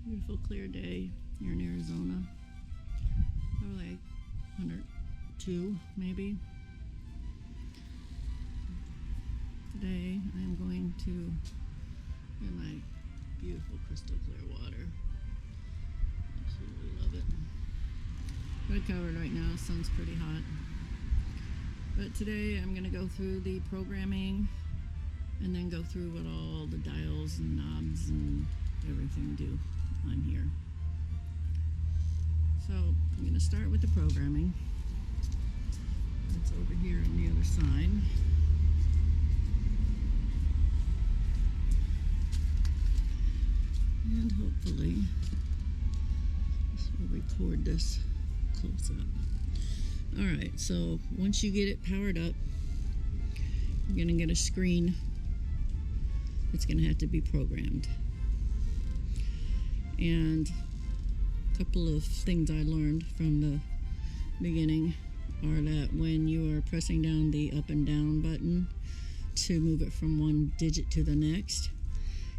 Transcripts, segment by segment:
Beautiful clear day here in Arizona. Probably like 102 maybe. Today I'm going to get my beautiful crystal clear water. Absolutely love it. Good covered right now, sun's pretty hot. But today I'm going to go through the programming and then go through what all the dials and knobs and everything do on here. So I'm going to start with the programming. It's over here on the other side. And hopefully this will record this close up. Alright, so once you get it powered up, you're going to get a screen that's going to have to be programmed. And a couple of things I learned from the beginning are that when you are pressing down the up and down button to move it from one digit to the next,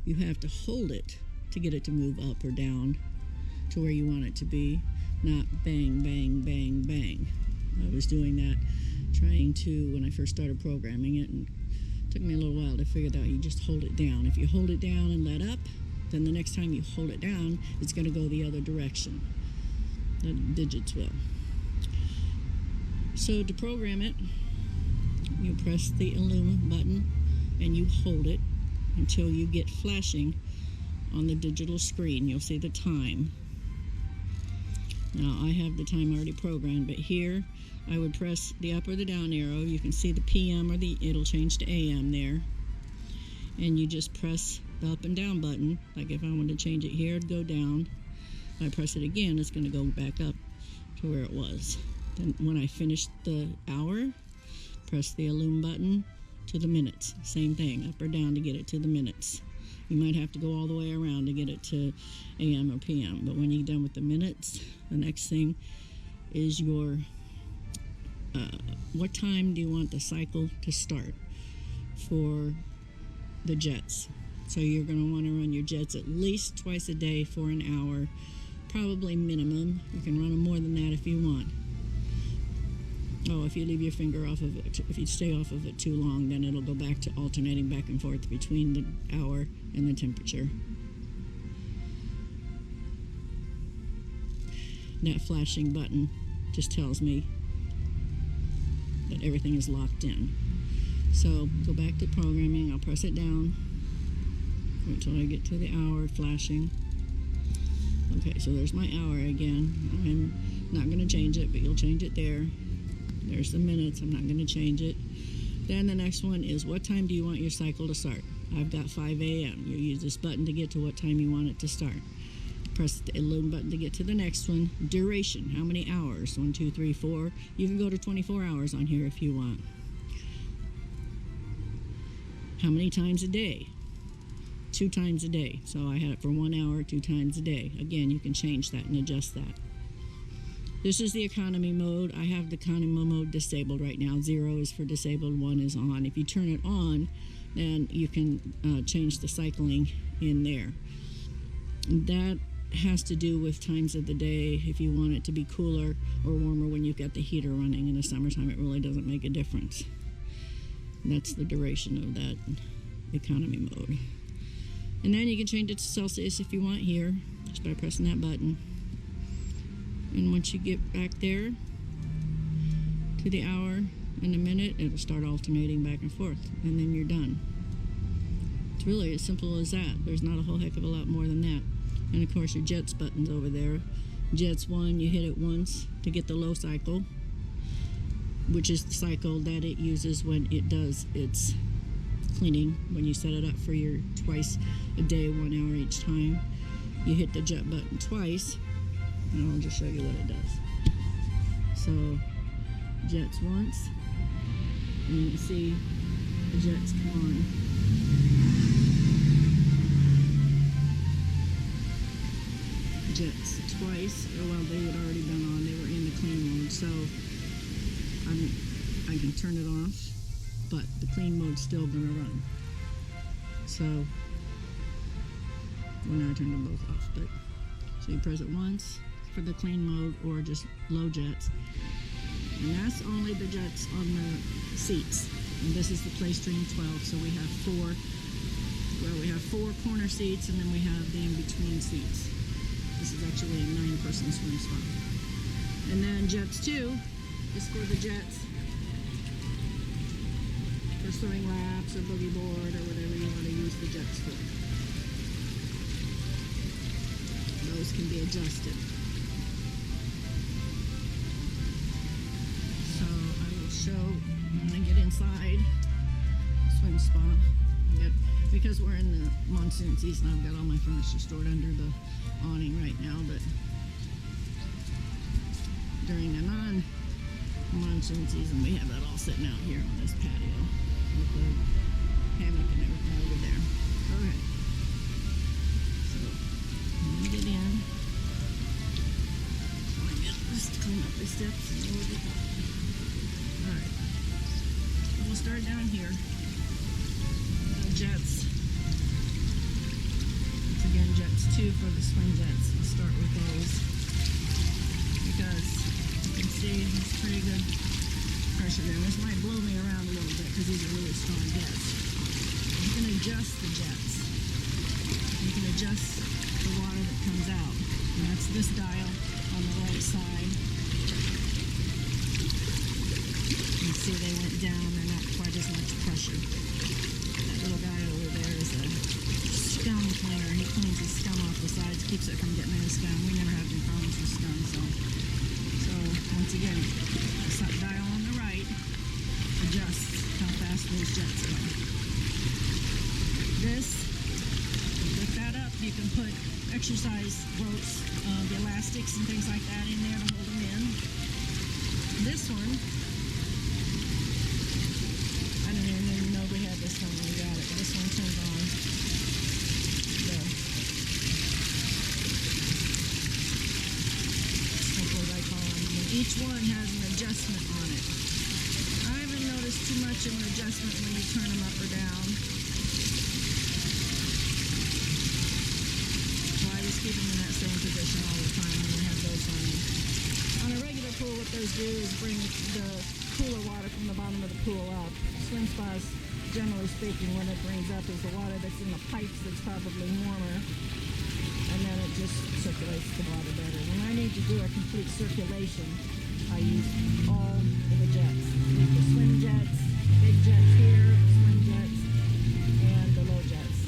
you have to hold it to get it to move up or down to where you want it to be, not bang, bang, bang, bang. I was doing that trying to when I first started programming it, and it took me a little while to figure out you just hold it down. If you hold it down and let up, then the next time you hold it down, it's going to go the other direction. The digits will. So to program it, you press the illumine button and you hold it until you get flashing on the digital screen. You'll see the time. Now I have the time already programmed, but here I would press the up or the down arrow. You can see the PM or it'll change to AM there. And you just press the up and down button. Like if I want to change it here, it'd go down. If I press it again, it's going to go back up to where it was. Then when I finish the hour, press the illumine button to the minutes. Same thing, up or down to get it to the minutes. You might have to go all the way around to get it to AM or PM. But when you're done with the minutes, the next thing is your what time do you want the cycle to start for the jets. So you're going to want to run your jets at least twice a day for an hour, probably minimum. You can run them more than that if you want. Oh, if you leave your finger off of it, if you stay off of it too long, then it'll go back to alternating back and forth between the hour and the temperature. That flashing button just tells me that everything is locked in. So go back to programming. I'll press it down. Wait till I get to the hour flashing. Okay, so there's my hour again. I'm not going to change it, but you'll change it there. There's the minutes. I'm not going to change it. Then the next one is what time do you want your cycle to start? I've got 5 a.m. You use this button to get to what time you want it to start. Press the illumine button to get to the next one. Duration, how many hours? 1, 2, 3, 4. You can go to 24 hours on here if you want. How many times a day? 2 times a day. So I had it for 1 hour, 2 times a day. Again, you can change that and adjust that. This is the economy mode. I have the economy mode disabled right now. 0 is for disabled, 1 is on. If you turn it on, then you can change the cycling in there. That has to do with times of the day. If you want it to be cooler or warmer when you've got the heater running in the summertime, it really doesn't make a difference. That's the duration of that economy mode. And then you can change it to Celsius if you want here, just by pressing that button. And once you get back there to the hour and the minute, it'll start alternating back and forth, and then you're done. It's really as simple as that. There's not a whole heck of a lot more than that. And of course your jets button's over there. Jets 1, you hit it once to get the low cycle, which is the cycle that it uses when it does its cleaning. When you set it up for your twice a day, 1 hour each time, you hit the jet button twice, and I'll just show you what it does. So jets once, and you can see the jets come on. Jets twice, or well, they had already been on. They were in the clean mode, so I can turn it off, but the clean mode's still gonna run. So, well, now I turned them both off, but So you press it once for the clean mode or just low jets. And that's only the jets on the seats. And this is the Playstream 12, so we have four corner seats, and then we have the in-between seats. This is actually a 9-person swim spot. And then jets 2 is for the jets for swimming laps or boogie board or whatever you want to use the jets for. Those can be adjusted. So I will show when I get inside swim spa. Because we're in the monsoon season, I've got all my furniture stored under the awning right now, but during the non-monsoon season, we have that all sitting out here on this patio with the hammock and everything over there. Okay. So, when we get in, just climb up the steps and over the top. Alright. We'll start down here. The jets. Once again, jets 2 for the swim jets. We'll start with those because you can see it's pretty good pressure there. This might blow me around a little bit because these are really strong jets. You can adjust the jets. You can adjust the water that comes out. And that's this dial on the right side. You can see they went down. They're not quite as much pressure. That little guy over there is a scum cleaner. He cleans the scum off the sides, keeps it from getting any scum. We never have any problems with scum, so once again, the dial on the right adjusts how fast those jets go. This, lift that up, you can put exercise ropes, the elastics and things like that in there to hold them in. This one, I don't even know we had this one when we got it, but this one turns on the sprinklers, I call them. And each one has an adjustment on it. I haven't noticed too much of an adjustment when you turn them up or down. So I just keep them in that same position all the time when I have those on. On a regular pool, what those do is bring the cooler water from the bottom of the pool up. Swim spas, generally speaking, what it brings up is the water that's in the pipes that's probably warmer, and then it just circulates the water better. When I need to do a complete circulation, I use all of the jets. The swim jets, the big jets here, swim jets, and the low jets.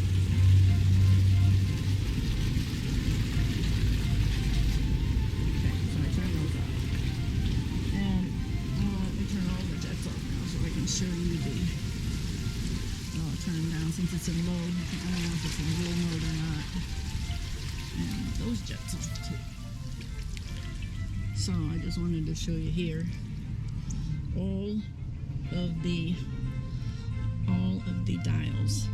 Okay, so I turn those off. And let me turn all the jets off now so I can show you the... I'll turn them down since it's in low. I don't know if it's in low mode or not. And those jets off too. So I just wanted to show you here all of the dials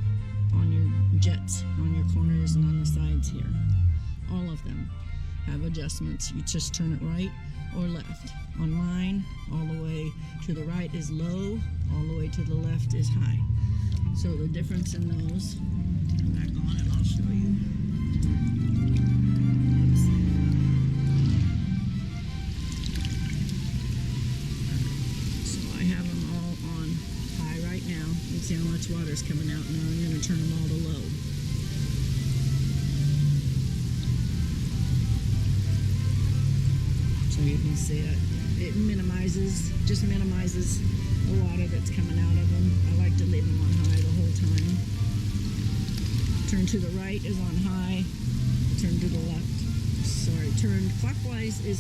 on your jets, on your corners and on the sides here. All of them have adjustments. You just turn it right or left. On mine, all the way to the right is low, all the way to the left is high. So the difference in those, turn back on and I'll show you. So I have them all on high right now. You can see how much water is coming out. Now I'm going to turn them all to low. So you can see it minimizes the water that's coming out of them. I like to leave them on high the whole time. Turn to the right is on high. Turn to the left. Sorry, turn clockwise it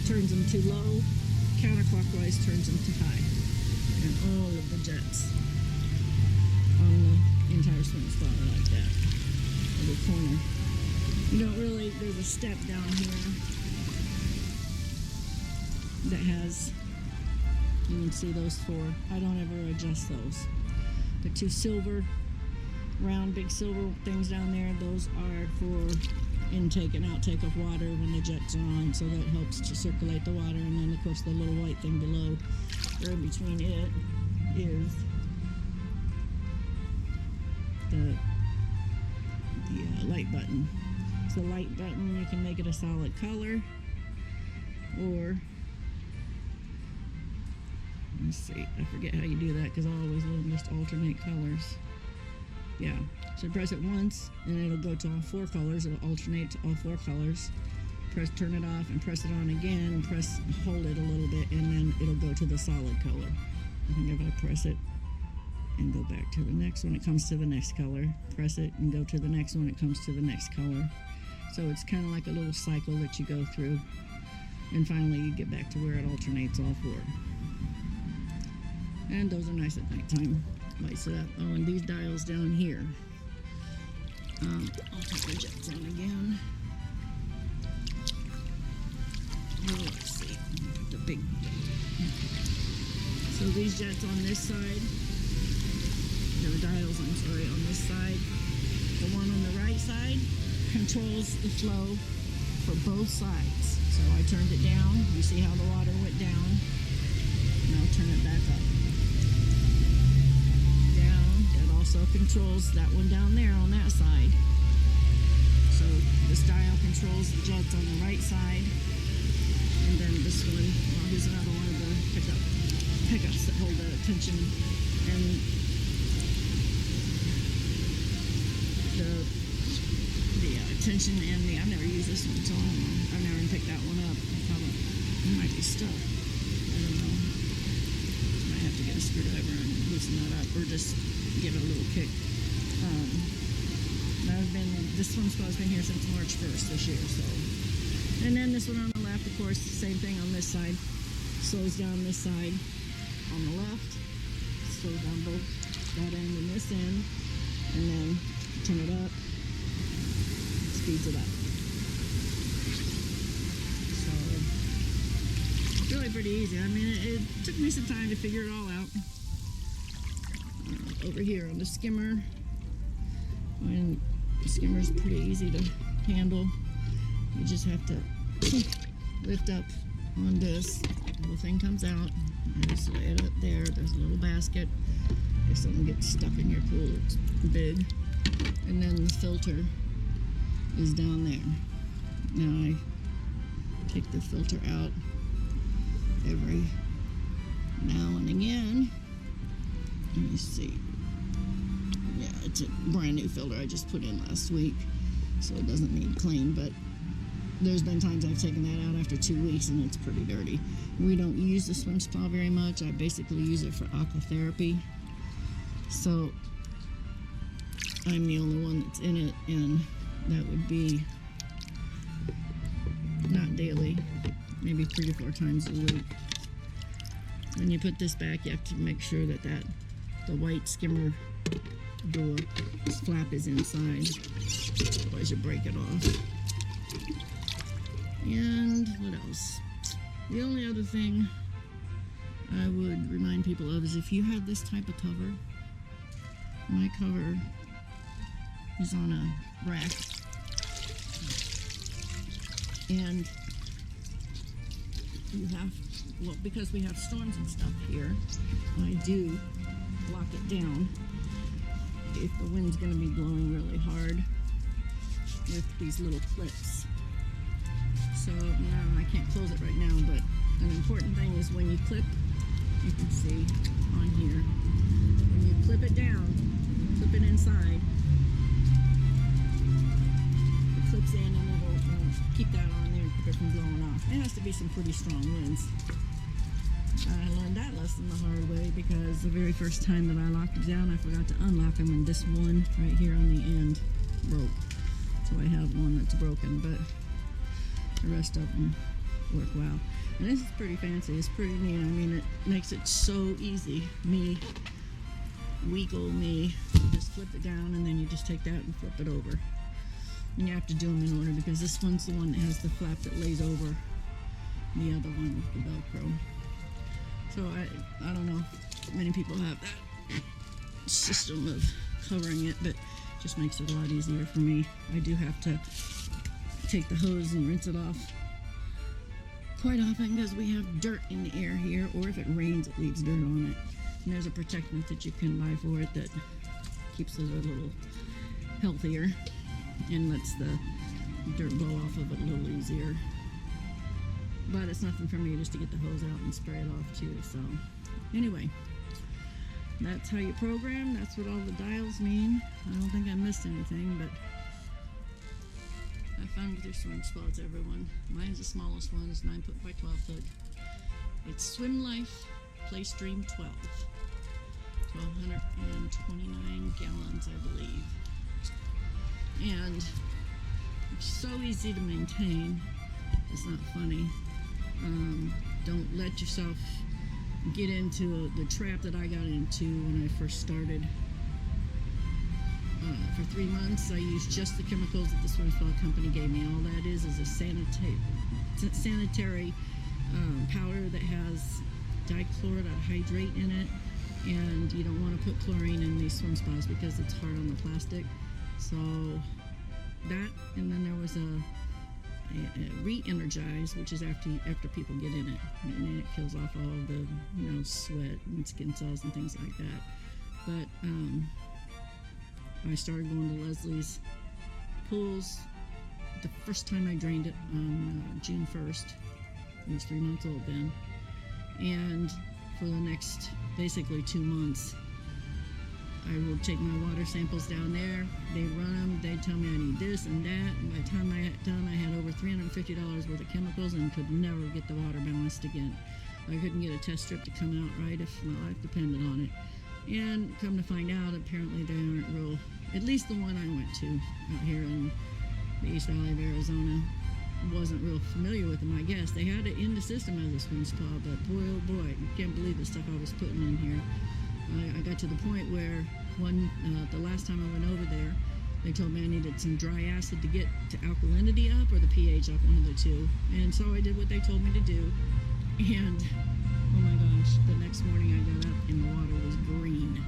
turns them to low. Counterclockwise turns them to high. And all of the jets on the entire swim spa are like that. Every corner. You don't really, there's a step down here that has, you can see those 4. I don't ever adjust those. The 2 silver, round big silver things down there, those are for intake and outtake of water when the jets are on, so that helps to circulate the water. And then of course the little white thing below, or in between it, is the light button. It's a light button. You can make it a solid color, or let's see, I forget how you do that because I always let them just alternate colors. Yeah, so press it once and it'll go to all 4 colors. It'll alternate to all 4 colors. Turn it off and press it on again. Hold it a little bit, and then it'll go to the solid color. I think if I press it and go back to the next one, it comes to the next color. Press it and go to the next one, it comes to the next color. So it's kind of like a little cycle that you go through, and finally you get back to where it alternates all 4. And those are nice at nighttime. Lights it up. Oh, and these dials down here. I'll put the jets on again. Oh, let's see. Put the big. So these jets on this side. There were dials, I'm sorry, on this side. The one on the right side controls the flow for both sides. So I turned it down. You see how the water went down? Now turn it back up. Also controls that one down there on that side. So this dial controls the jets on the right side, and then this one, well, here's another one of the pickups that hold the tension and the tension and the. I've never used this one, so I've never even picked that one up. It might be stuck. I don't know. Might have to get a screwdriver and loosen that up, or just give it a little kick. This one's supposed to be here since March 1st this year, so. And then this one on the left, of course, same thing on this side. Slows down this side on the left. Slows down both that end and this end. And then turn it up. Speeds it up. So, it's really pretty easy. I mean, it took me some time to figure it all out. Over here on the skimmer, and the skimmer's pretty easy to handle. You just have to lift up on this. The whole thing comes out. Just lay it up there. There's a little basket. If something gets stuck in your pool, it's big. And then the filter is down there. Now I take the filter out every now and again. Let me see. Yeah, it's a brand new filter I just put in last week, so it doesn't need clean, but there's been times I've taken that out after 2 weeks and it's pretty dirty. We don't use the swim spa very much. I basically use it for aqua therapy, so I'm the only one that's in it, and that would be not daily, maybe 3 to 4 times a week. When you put this back, you have to make sure that the white skimmer door, this flap is inside, otherwise you break it off. And what else? The only other thing I would remind people of is if you have this type of cover, my cover is on a rack, and you have, well, because we have storms and stuff here, I do lock it down if the wind's going to be blowing really hard with these little clips. So now I can't close it right now, but an important thing is when you clip, you can see on here, when you clip it down, clip it inside, it clips in and it'll keep that on there and keep it from blowing off. It has to be some pretty strong winds. I learned that lesson the hard way because the very first time that I locked it down, I forgot to unlock them, and this one right here on the end broke. So I have one that's broken, but the rest of them work well. And this is pretty fancy. It's pretty neat. I mean, it makes it so easy. Weak old me. You just flip it down, and then you just take that and flip it over. And you have to do them in order because this one's the one that has the flap that lays over the other one with the Velcro. So I don't know if many people have that system of covering it, but it just makes it a lot easier for me. I do have to take the hose and rinse it off quite often because we have dirt in the air here, or if it rains it leaves dirt on it. And there's a protectant that you can buy for it that keeps it a little healthier and lets the dirt blow off of it a little easier. But it's nothing for me just to get the hose out and spray it off too. So anyway, that's how you program. That's what all the dials mean. I don't think I missed anything, but have fun with your swim spas, everyone. Mine's the smallest one. It's 9 foot by 12 foot. It's Swim Life Playstream 12. 1,229 gallons, I believe. And it's so easy to maintain. It's not funny. Don't let yourself get into the trap that I got into when I first started. For 3 months, I used just the chemicals that the swim spa company gave me. All that is a sanitary powder that has dichlorohydrate in it, and you don't want to put chlorine in these swim spas because it's hard on the plastic. So that, and then there was a re-energize, which is after people get in it, and then it kills off all of the sweat and skin cells and things like that. But I started going to Leslie's pools the first time I drained it on June 1st. It was 3 months old then, and for the next basically 2 months I would take my water samples down there. They run them. They tell me I need this and that. And by the time I got done, I had over $350 worth of chemicals and could never get the water balanced again. I couldn't get a test strip to come out right if my life depended on it. And come to find out, apparently they aren't real. At least the one I went to out here in the East Valley of Arizona wasn't real familiar with them, I guess. They had it in the system as a swim spa, but boy, oh boy, you can't believe the stuff I was putting in here. I got to the point where the last time I went over there, they told me I needed some dry acid to get to alkalinity up or the pH up, one of the two. And so I did what they told me to do. And oh my gosh, the next morning I got up and the water was green.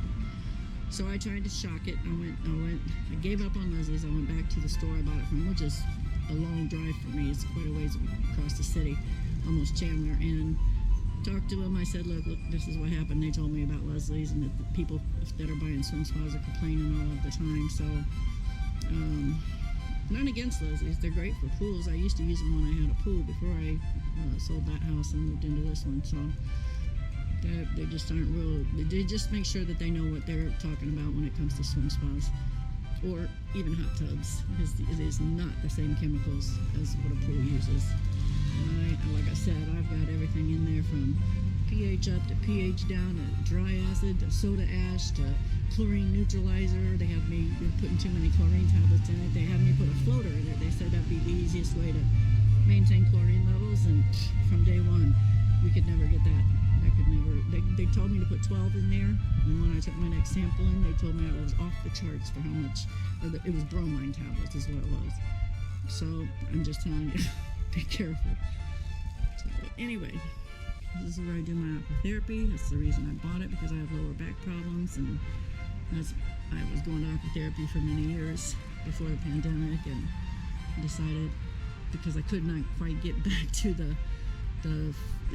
So I tried to shock it. I gave up on Leslie's. I went back to the store I bought it from, which is a long drive for me. It's quite a ways across the city, almost Chandler. And talked to them. I said, look, this is what happened. They told me about Leslie's and that the people that are buying swim spas are complaining all of the time. So, not against Leslie's. They're great for pools. I used to use them when I had a pool before I sold that house and moved into this one. So, they just aren't real. They just make sure that they know what they're talking about when it comes to swim spas or even hot tubs, because it is not the same chemicals as what a pool uses. And like I said, I've got everything in there from pH up to pH down to dry acid to soda ash to chlorine neutralizer. They have me putting too many chlorine tablets in it. They had me put a floater in it. They said that'd be the easiest way to maintain chlorine levels, and from day one, we could never get that. They told me to put 12 in there, and when I took my next sample in, they told me I was off the charts for how much, it was bromine tablets is what it was. So I'm just telling you, be careful. So anyway, this is where I do my aquatherapy. That's the reason I bought it, because I have lower back problems, and I was going to aquatherapy for many years before the pandemic, and decided, because I could not quite get back to the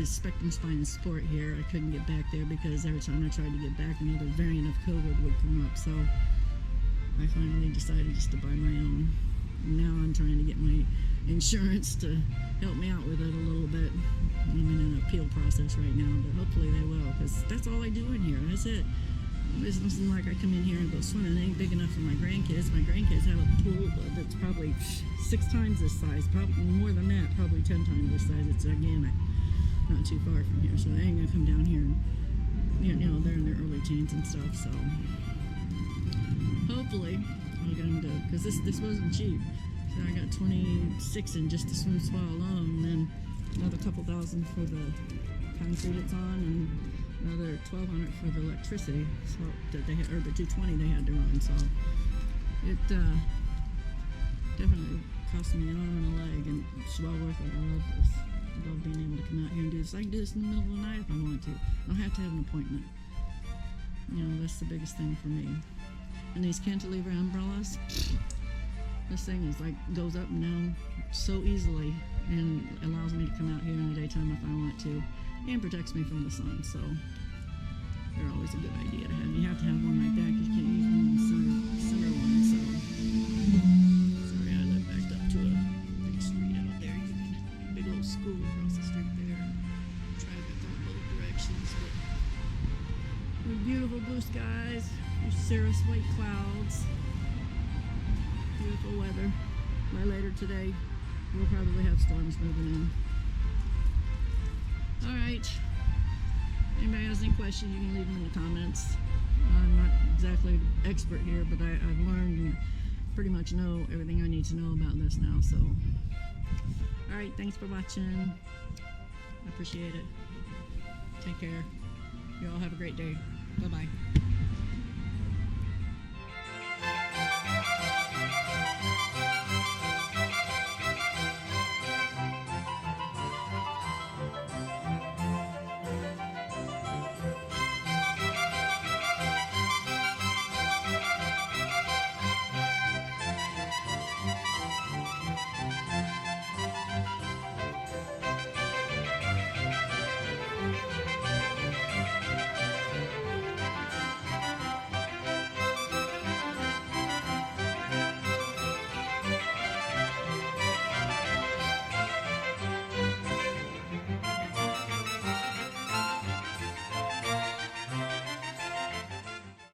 Spectrum Spine and Sport here, I couldn't get back there because every time I tried to get back, another variant of COVID would come up. So I finally decided just to buy my own. And now I'm trying to get my insurance to help me out with it a little bit. I'm in an appeal process right now, but hopefully they will, because that's all I do in here. That's it. It's nothing like I come in here and go swimming. It ain't big enough for my grandkids. My grandkids have a pool that's probably 6 times this size, probably more than that, probably 10 times this size. It's gigantic. Not too far from here, so they ain't gonna come down here and, they're in their early teens and stuff, so hopefully I'll get them to, because this wasn't cheap. So I got 26 in just the swim spa alone, and then another couple thousand for the concrete it's on, and another $1,200 for the electricity, so that they had, or the 220 they had to run. So it definitely cost me an arm and a leg, and it's well worth it. I love being able to come out here and do this. I can do this in the middle of the night if I want to. I don't have to have an appointment. That's the biggest thing for me. And these cantilever umbrellas, this thing is goes up and down so easily, and allows me to come out here in the daytime if I want to, and protects me from the sun. So they're always a good idea to have. You have to have one like that because you can't use one in the center one. So sorry, I backed up to a cirrus white clouds. Beautiful weather. By later today, we'll probably have storms moving in. Alright. Anybody has any questions, you can leave them in the comments. I'm not exactly an expert here, but I've learned and pretty much know everything I need to know about this now. So, alright, thanks for watching. I appreciate it. Take care. You all have a great day. Bye-bye.